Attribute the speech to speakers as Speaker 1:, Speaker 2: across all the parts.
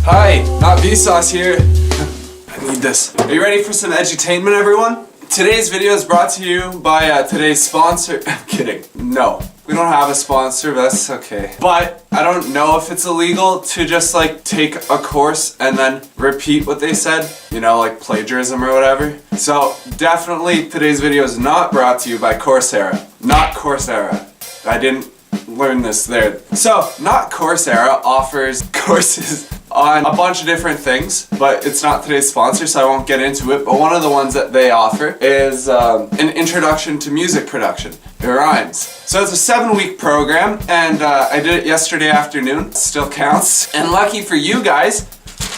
Speaker 1: Hi, not Vsauce here. I need this. Are you ready for some edutainment, everyone? Today's video is brought to you by today's sponsor. I'm kidding. No, we don't have a sponsor, but that's okay. But I don't know if it's illegal to just like take a course and then repeat what they said, you know, like plagiarism or whatever. So definitely today's video is not brought to you by Coursera. Not Coursera. I didn't learn this there. So, not Coursera offers courses on a bunch of different things, but it's not today's sponsor, so I won't get into it. But one of the ones that they offer is an introduction to music production. It rhymes. So it's a 7-week program, and I did it yesterday afternoon. It still counts. And lucky for you guys,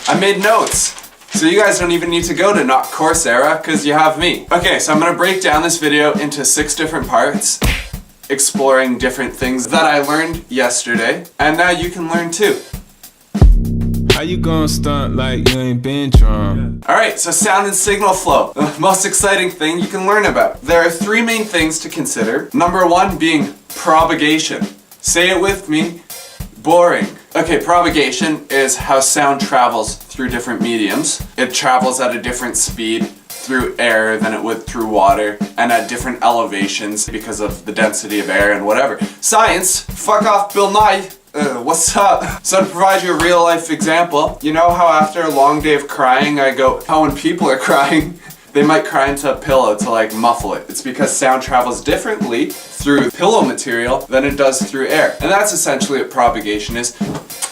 Speaker 1: I made notes. So you guys don't even need to go to not Coursera, because you have me. Okay, so I'm going to break down this video into 6 different parts, exploring different things that I learned yesterday, and now you can learn too.
Speaker 2: How you gonna stunt like you ain't been drunk?
Speaker 1: Alright, so sound and signal flow. The most exciting thing you can learn about. There are 3 main things to consider. Number 1 being propagation. Say it with me. Boring. Okay, propagation is how sound travels through different mediums. It travels at a different speed through air than it would through water, and at different elevations because of the density of air and whatever. Science, fuck off Bill Nye, what's up? So to provide you a real life example, you know how after a long day of crying I go, how when people are crying, they might cry into a pillow to like muffle it. It's because sound travels differently through pillow material than it does through air. And that's essentially what propagation is.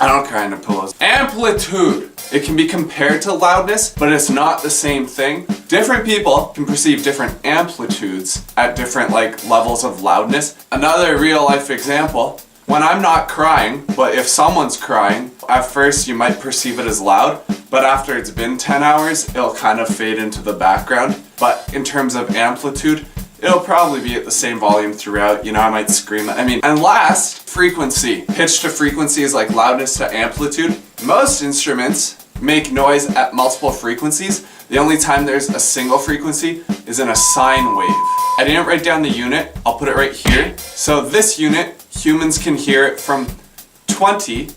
Speaker 1: I don't cry into pillows. Amplitude. It can be compared to loudness, but it's not the same thing. Different people can perceive different amplitudes at different like levels of loudness. Another real life example, when I'm not crying, but if someone's crying, at first you might perceive it as loud, but after it's been 10 hours, it'll kind of fade into the background. But in terms of amplitude, it'll probably be at the same volume throughout. You know, I might scream. And last, frequency. Pitch to frequency is like loudness to amplitude. Most instruments make noise at multiple frequencies. The only time there's a single frequency is in a sine wave. I didn't write down the unit. I'll put it right here. So this unit, humans can hear it from 20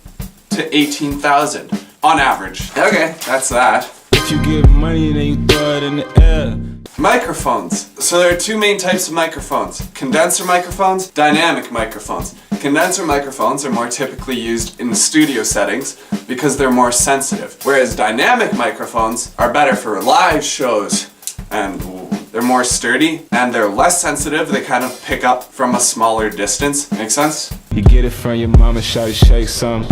Speaker 1: to 18,000 on average. Okay, that's that.
Speaker 2: If you give money, then you throw it in the air.
Speaker 1: Microphones. So there are 2 main types of microphones. Condenser microphones, dynamic microphones. Condenser microphones are more typically used in studio settings because they're more sensitive, whereas dynamic microphones are better for live shows, and they're more sturdy and they're less sensitive. They kind of pick up from a smaller distance. Make sense?
Speaker 2: You get it from your mama, shake some.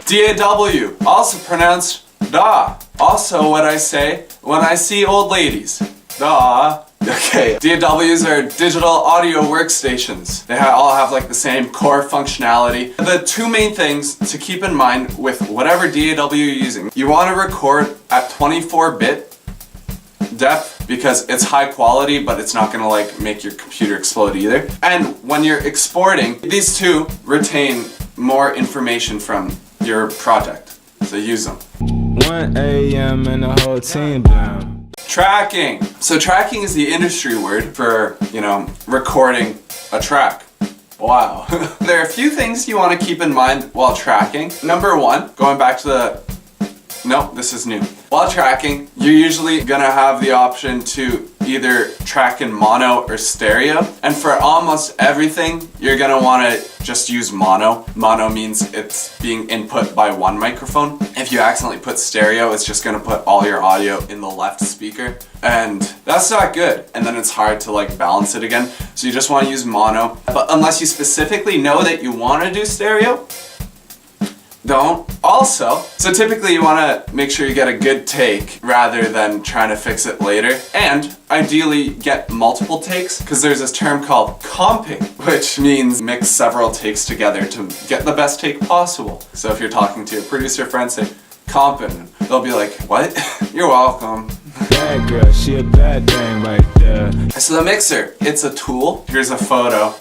Speaker 1: DAW, also pronounced DAW. Also what I say when I see old ladies. DAW. Okay, DAWs are digital audio workstations. They all have like the same core functionality. The 2 main things to keep in mind with whatever DAW you're using. You want to record at 24-bit depth because it's high quality, but it's not gonna like make your computer explode either. And when you're exporting, these 2 retain more information from your project, so use them.
Speaker 2: 1 a.m. and the whole team down.
Speaker 1: Tracking. So tracking is the industry word for, you know, recording a track. Wow. There are a few things you want to keep in mind while tracking. Number 1, going back to the... Nope, this is new. While tracking, you're usually gonna have the option to either track in mono or stereo. And for almost everything, you're gonna wanna just use mono. Mono means it's being input by one microphone. If you accidentally put stereo, it's just gonna put all your audio in the left speaker. And that's not good. And then it's hard to like balance it again. So you just wanna use mono. But unless you specifically know that you wanna do stereo, don't. Also, so typically you want to make sure you get a good take rather than trying to fix it later, and ideally get multiple takes, because there's this term called comping, which means mix several takes together to get the best take possible. So if you're talking to your producer friend, say comping, they'll be like, what? You're welcome.
Speaker 2: Bad girl, she a bad thing right there.
Speaker 1: So the mixer, it's a tool. Here's a photo.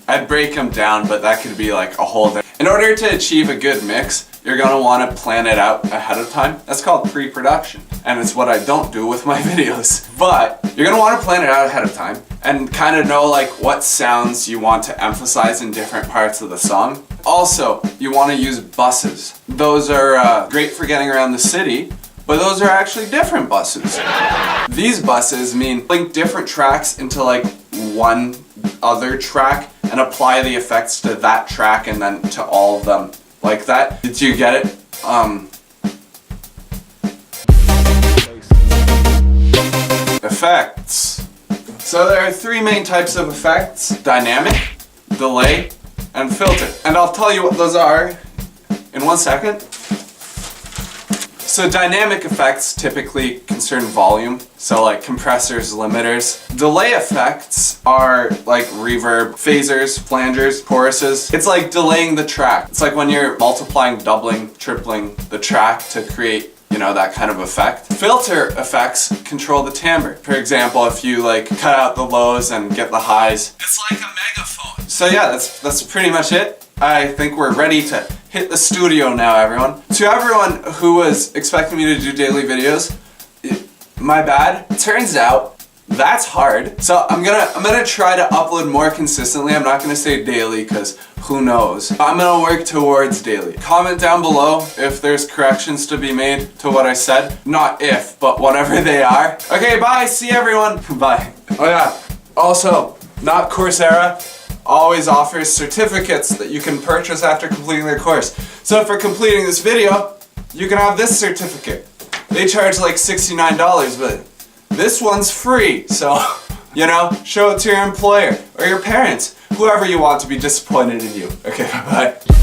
Speaker 1: I'd break them down, but that could be like a whole thing. In order to achieve a good mix, you're gonna wanna plan it out ahead of time. That's called pre-production, and it's what I don't do with my videos. But you're gonna wanna plan it out ahead of time and kind of know like what sounds you want to emphasize in different parts of the song. Also, you want to use buses. Those are great for getting around the city, but those are actually different buses. These buses mean link different tracks into like one other track and apply the effects to that track and then to all of them like that. Did you get it? Effects. So there are three main types of effects: dynamic, delay, and filter. And I'll tell you what those are in 1 second. So dynamic effects typically concern volume, so like compressors, limiters. Delay effects are like reverb, phasers, flangers, choruses. It's like delaying the track. It's like when you're multiplying, doubling, tripling the track to create, you know, that kind of effect. Filter effects control the timbre. For example, if you like cut out the lows and get the highs, it's like a megaphone. So yeah, that's pretty much it. I think we're ready to hit the studio now, everyone. To everyone who was expecting me to do daily videos, my bad. Turns out that's hard. So I'm gonna try to upload more consistently. I'm not gonna say daily because who knows. I'm gonna work towards daily. Comment down below if there's corrections to be made to what I said. Not if, but whatever they are. Okay, bye. See everyone. Bye. Oh yeah. Also, not Coursera always offers certificates that you can purchase after completing their course. So for completing this video, you can have this certificate. They charge like $69, but this one's free. So, you know, show it to your employer or your parents, whoever you want to be disappointed in you. Okay, bye-bye.